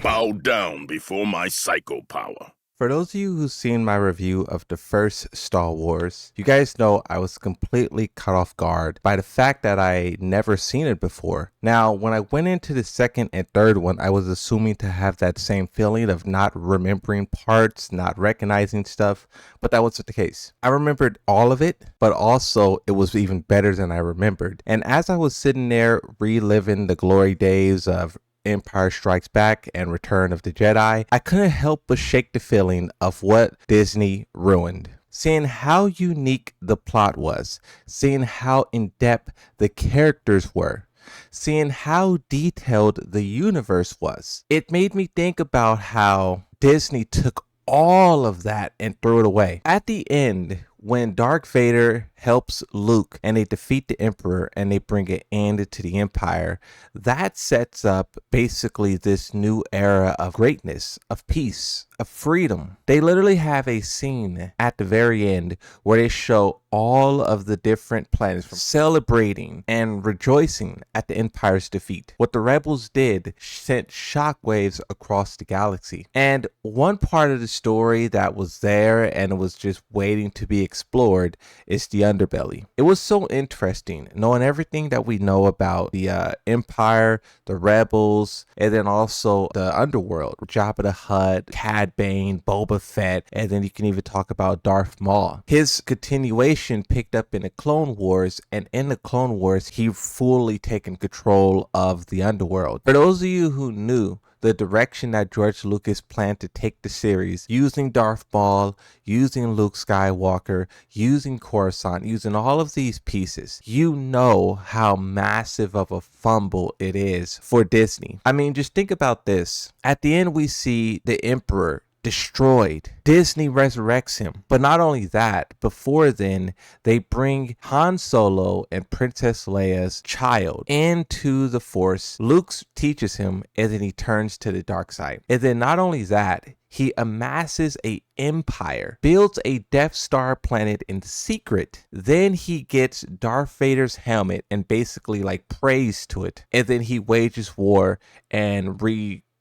Bow down before my psycho power. For those of you who've seen my review of the first Star Wars, you guys know I was completely caught off guard by the fact that I never seen it before. Now, when I went into the second and third one, I was assuming to have that same feeling of not remembering parts, not recognizing stuff, but that wasn't the case. I remembered all of it, but also it was even better than I remembered. And as I was sitting there reliving the glory days of Empire Strikes Back and Return of the Jedi, I couldn't help but shake the feeling of what Disney ruined. Seeing how unique the plot was, seeing how in depth the characters were, seeing how detailed the universe was, it made me think about how Disney took all of that and threw it away. At the end, when Darth Vader helps Luke and they defeat the Emperor and they bring an end to the Empire, that sets up basically this new era of greatness, of peace, of freedom. They literally have a scene at the very end where they show all of the different planets celebrating and rejoicing at the Empire's defeat. What the rebels did sent shockwaves across the galaxy. And one part of the story that was there and was just waiting to be explored is the underbelly. It was so interesting knowing everything that we know about the Empire, the rebels, and then also the underworld. Jabba the Hutt, Cad Bane, Boba Fett, and then you can even talk about Darth Maul. His continuation picked up in the Clone Wars, and in the Clone Wars, he fully taken control of the underworld. For those of you who knew the direction that George Lucas planned to take the series, using Darth Maul, using Luke Skywalker, using Coruscant, using all of these pieces, you know how massive of a fumble it is for Disney. I mean, just think about this. At the end, we see the Emperor destroyed. Disney resurrects him. But not only that, before then, they bring Han Solo and Princess Leia's child into the Force. Luke teaches him, and then he turns to the dark side. And then not only that, he amasses a empire, builds a Death Star planet in secret. Then he gets Darth Vader's helmet and basically like prays to it. And then he wages war and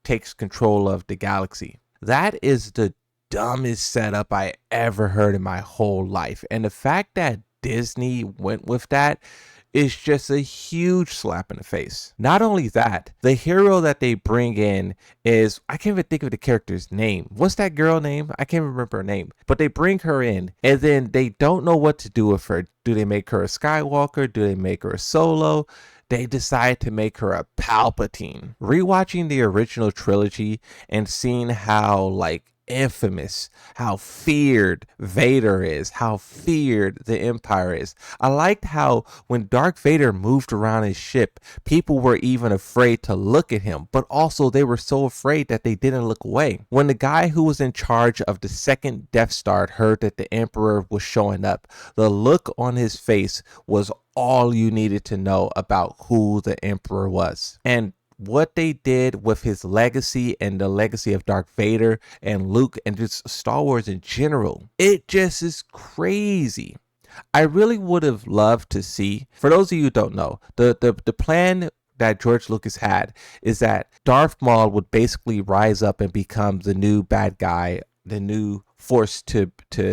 takes control of the galaxy. That is the dumbest setup I ever heard in my whole life. And the fact that Disney went with that is just a huge slap in the face. Not only that, the hero that they bring in is, I can't even think of the character's name. What's that girl name? I can't remember her name. But they bring her in and then they don't know what to do with her. Do they make her a Skywalker? Do they make her a Solo? They decide to make her a Palpatine. Rewatching the original trilogy and seeing how infamous, how feared Vader is, how feared the Empire is. I liked how when Darth Vader moved around his ship, people were even afraid to look at him, but also they were so afraid that they didn't look away. When the guy who was in charge of the second Death Star heard that the Emperor was showing up, the look on his face was all you needed to know about who the Emperor was. And what they did with his legacy and the legacy of Darth Vader and Luke and just Star Wars in general, it just is crazy. I really would have loved to see, for those of you who don't know, the plan that George Lucas had is that Darth Maul would basically rise up and become the new bad guy, the new force to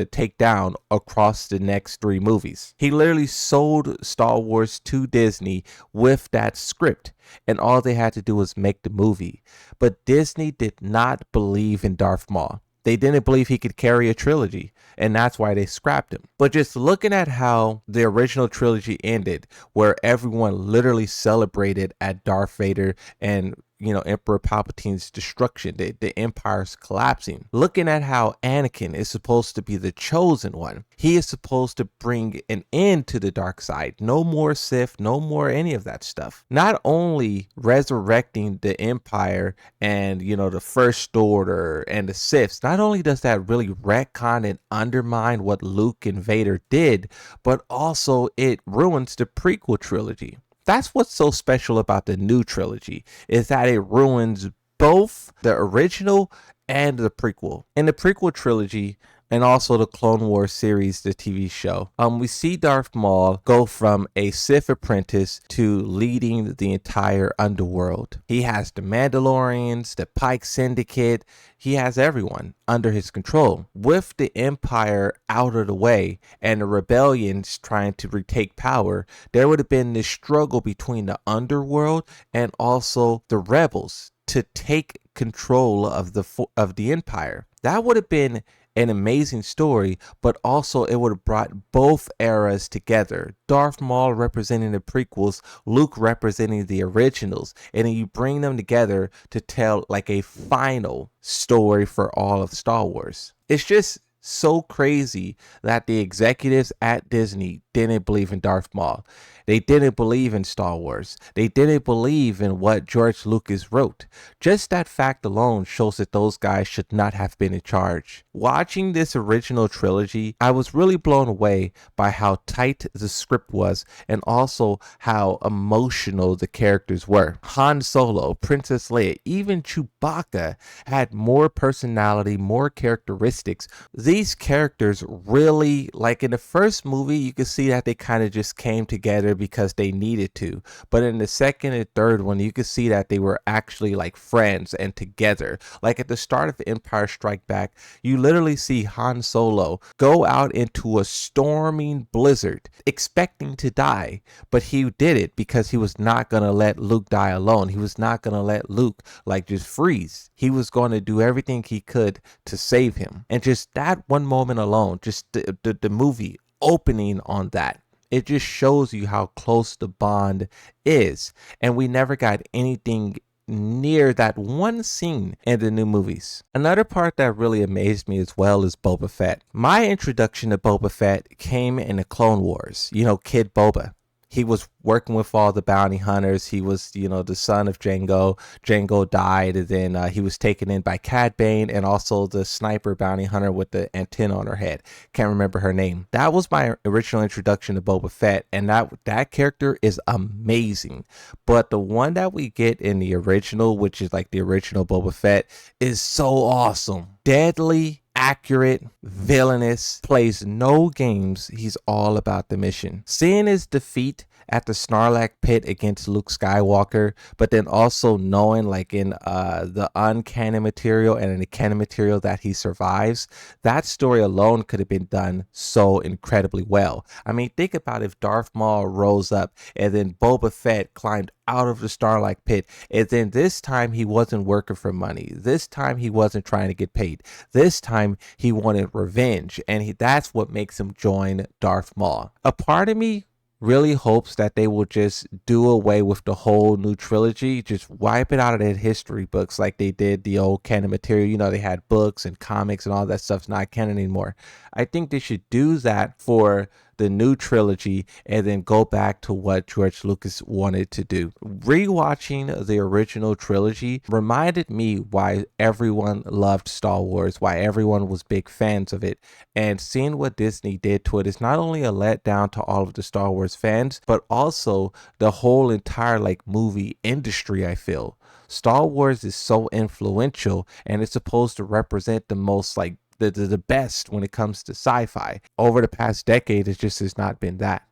take down across the next 3 movies. He literally sold Star Wars to Disney with that script, and all they had to do was make the movie. But Disney did not believe in Darth Maul. They didn't believe he could carry a trilogy, and that's why they scrapped him. But just looking at how the original trilogy ended, where everyone literally celebrated at Darth Vader and Emperor Palpatine's destruction, the Empire's collapsing. Looking at how Anakin is supposed to be the chosen one. He is supposed to bring an end to the dark side. No more Sith, no more any of that stuff. Not only resurrecting the Empire and, the First Order and the Siths, not only does that really retcon and undermine what Luke and Vader did, but also it ruins the prequel trilogy. That's what's so special about the new trilogy, is that it ruins both the original and the prequel. In the prequel trilogy, and also the Clone Wars series, the TV show. We see Darth Maul go from a Sith apprentice to leading the entire underworld. He has the Mandalorians, the Pike Syndicate, he has everyone under his control. With the Empire out of the way and the rebellions trying to retake power, there would have been this struggle between the underworld and also the rebels to take control of the Empire. That would have been an amazing story, but also it would have brought both eras together. Darth Maul representing the prequels, Luke representing the originals, and then you bring them together to tell like a final story for all of Star Wars. It's just so crazy that the executives at Disney didn't believe in Darth Maul. They didn't believe in Star Wars. They didn't believe in what George Lucas wrote. Just that fact alone shows that those guys should not have been in charge. Watching this original trilogy, I was really blown away by how tight the script was and also how emotional the characters were. Han Solo, Princess Leia, even Chewbacca had more personality, more characteristics. These characters really, like in the first movie, you could see that they kind of just came together because they needed to. But in the second and third one, you could see that they were actually like friends and together. Like at the start of Empire Strike Back, you literally see Han Solo go out into a storming blizzard, expecting to die. But he did it because he was not going to let Luke die alone. He was not going to let Luke like just freeze. He was going to do everything he could to save him. And just that one moment alone, just the movie opening on that, it just shows you how close the bond is. And we never got anything near that one scene in the new movies. Another part that really amazed me as well is Boba Fett. My introduction to Boba Fett came in the Clone Wars. You know, Kid Boba. He was working with all the bounty hunters. He was, the son of Jango. Jango died, and then he was taken in by Cad Bane and also the sniper bounty hunter with the antenna on her head. Can't remember her name. That was my original introduction to Boba Fett, and that character is amazing. But the one that we get in the original, which is like the original Boba Fett, is so awesome. Deadly, accurate, villainous, plays no games. He's all about the mission. Seeing his defeat at the Sarlacc pit against Luke Skywalker, but then also knowing like in the uncanon material and in the canon material that he survives, that story alone could have been done so incredibly well. I mean, think about if Darth Maul rose up and then Boba Fett climbed out of the Sarlacc pit, and then this time he wasn't working for money. This time he wasn't trying to get paid. This time he wanted revenge, and that's what makes him join Darth Maul. A part of me really hopes that they will just do away with the whole new trilogy, just wipe it out of their history books like they did the old canon material. They had books and comics and all that stuff's not canon anymore. I think they should do that for the new trilogy and then go back to what George Lucas wanted to do. Rewatching the original trilogy reminded me why everyone loved Star Wars, why everyone was big fans of it. And seeing what Disney did to it is not only a letdown to all of the Star Wars fans, but also the whole entire movie industry, I feel. Star Wars is so influential and it's supposed to represent the most the best when it comes to sci-fi. Over the past decade, it just has not been that.